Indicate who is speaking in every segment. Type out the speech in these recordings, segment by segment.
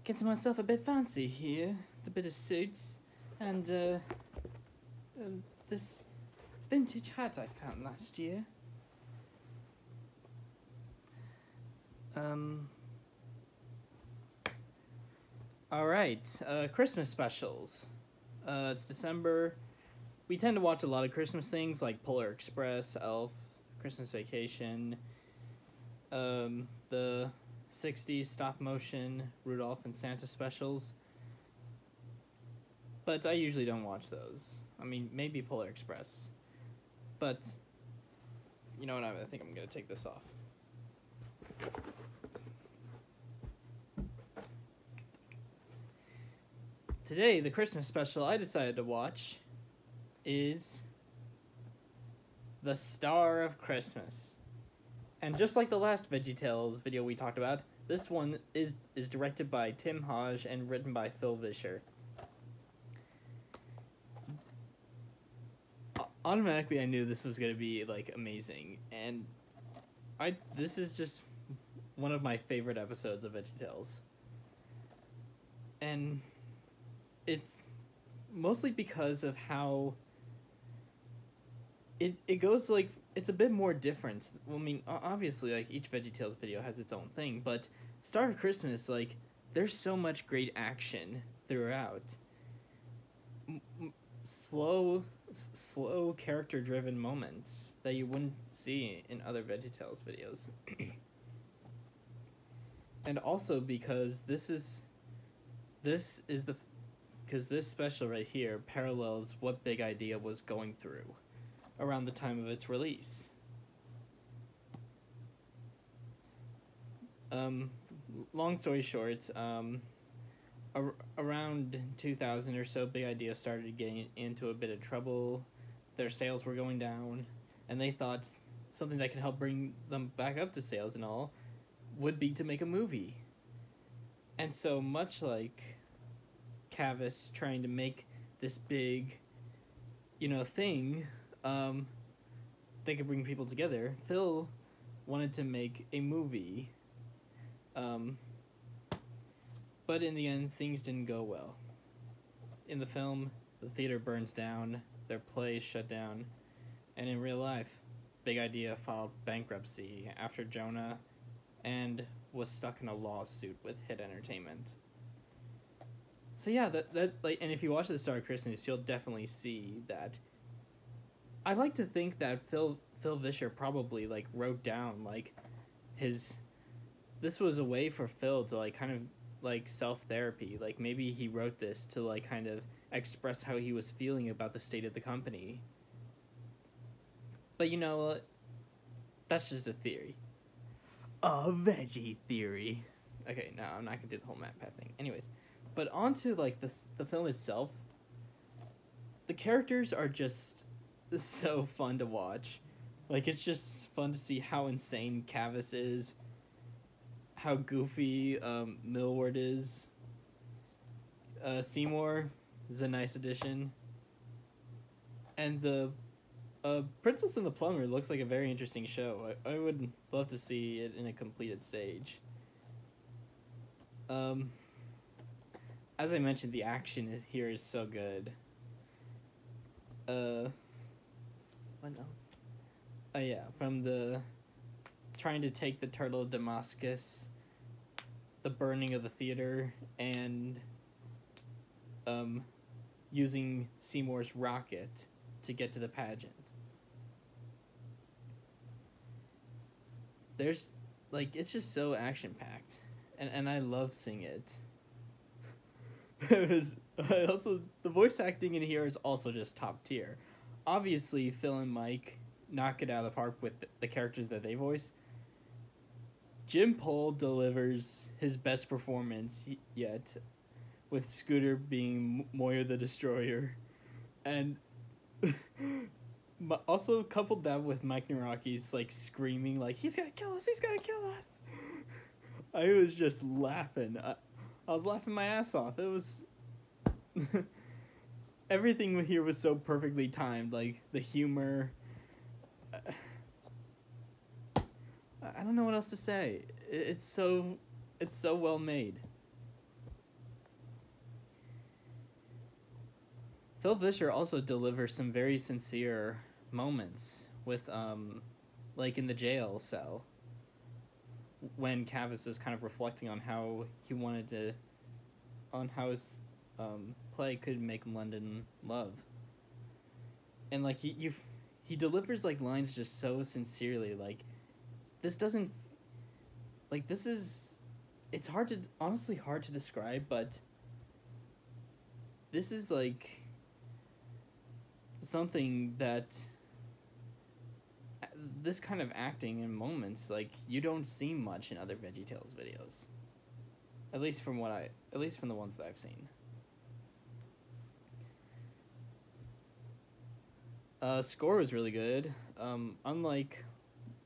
Speaker 1: Getting myself a bit fancy here. The bit of suits and this vintage hat I found last year. Alright, Christmas specials. It's December. We tend to watch a lot of Christmas things like Polar Express, Elf, Christmas Vacation, the 60s stop motion Rudolph and Santa specials. But I usually don't watch those. I mean, maybe Polar Express. But, you know what, I think I'm going to take this off. Today, the Christmas special I decided to watch is The Star of Christmas. And just like the last VeggieTales video we talked about, this one is directed by Tim Hodge and written by Phil Vischer. Automatically, I knew this was going to be, like, amazing. And this is just one of my favorite episodes of VeggieTales. And it's mostly because of how it goes, like, it's a bit more different. Well, I mean, obviously, like, each VeggieTales video has its own thing, but Star of Christmas, like, there's so much great action throughout. Slow character-driven moments that you wouldn't see in other VeggieTales videos. And also because this special right here parallels what Big Idea was going through around the time of its release. Long story short, around 2000 or so, Big Idea started getting into a bit of trouble. Their sales were going down, and they thought something that could help bring them back up to sales and all would be to make a movie. And so, much like Cavus trying to make this big, thing, they could bring people together, Phil wanted to make a movie. But in the end, things didn't go well. In the film, the theater burns down, their play is shut down, and in real life, Big Idea filed bankruptcy after Jonah and was stuck in a lawsuit with Hit Entertainment. So yeah, that and if you watch The Star of Christmas, you'll definitely see that. I like to think that Phil Vischer probably, like, wrote down, like, this was a way for Phil to, like, kind of, like, self-therapy. Like, maybe he wrote this to, like, kind of express how he was feeling about the state of the company. But, that's just a theory. A veggie theory. Okay, no, I'm not gonna do the whole Matt Pat thing. Anyways, but onto, like, the film itself. The characters are just so fun to watch. Like, it's just fun to see how insane Cavus is, how goofy Millward is. Seymour is a nice addition. And the Princess and the Plumber looks like a very interesting show. I would love to see it in a completed stage. As I mentioned, the action here is so good. What else? Oh yeah, from the trying to take the Turtle of Damascus, the burning of the theater, and using Seymour's rocket to get to the pageant. There's, like, it's just so action-packed, and I love seeing it. The voice acting in here is also just top tier. Obviously, Phil and Mike knock it out of the park with the characters that they voice. Jim Pohl delivers his best performance yet, with Scooter being Moyer the Destroyer. And also coupled that with Mike Naraki's, like, screaming, like, he's gonna kill us, he's gonna kill us! I was just laughing. I was laughing my ass off. It was... Everything here was so perfectly timed, like, the humor... I don't know what else to say. It's so well made. Phil Vischer also delivers some very sincere moments with, like in the jail cell, when Cavus is kind of reflecting on how he wanted to, on how his play could make London love. And like he delivers like lines just so sincerely. Like this doesn't, like this is, it's honestly hard to describe, but this is like something that, this kind of acting in moments, like you don't see much in other VeggieTales videos. At least from the ones that I've seen. Score was really good. Unlike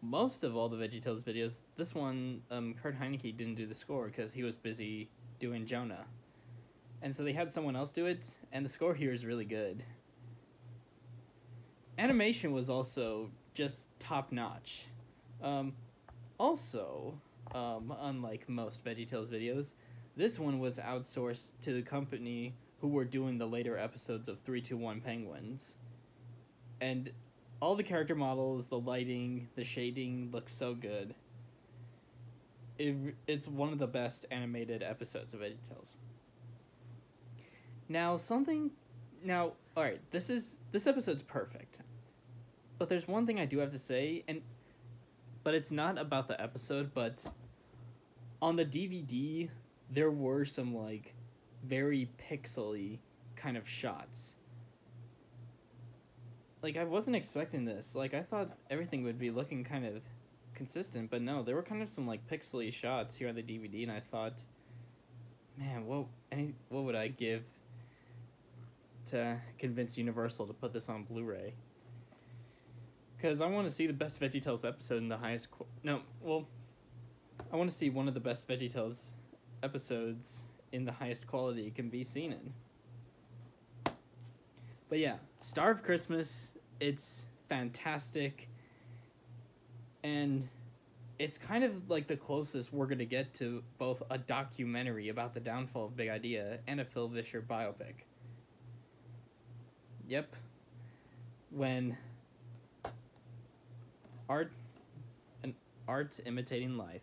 Speaker 1: most of all the VeggieTales videos, this one, Kurt Heineke didn't do the score because he was busy doing Jonah. And so they had someone else do it, and the score here is really good. Animation was also just top-notch. Unlike most VeggieTales videos, this one was outsourced to the company who were doing the later episodes of 3-2-1 Penguins. And all the character models, the lighting, the shading looks so good. It's one of the best animated episodes of VeggieTales. Alright, this episode's perfect. But there's one thing I do have to say, but it's not about the episode, but on the DVD, there were some, like, very pixely kind of shots. Like, I wasn't expecting this. Like, I thought everything would be looking kind of consistent, but no, there were kind of some, like, pixely shots here on the DVD, and I thought, man, what would I give to convince Universal to put this on Blu-ray? Because I want to see the best VeggieTales episode in the highest... I want to see one of the best VeggieTales episodes in the highest quality it can be seen in. But yeah, Star of Christmas, it's fantastic. And it's kind of like the closest we're going to get to both a documentary about the downfall of Big Idea and a Phil Vischer biopic. Yep. When art imitating life.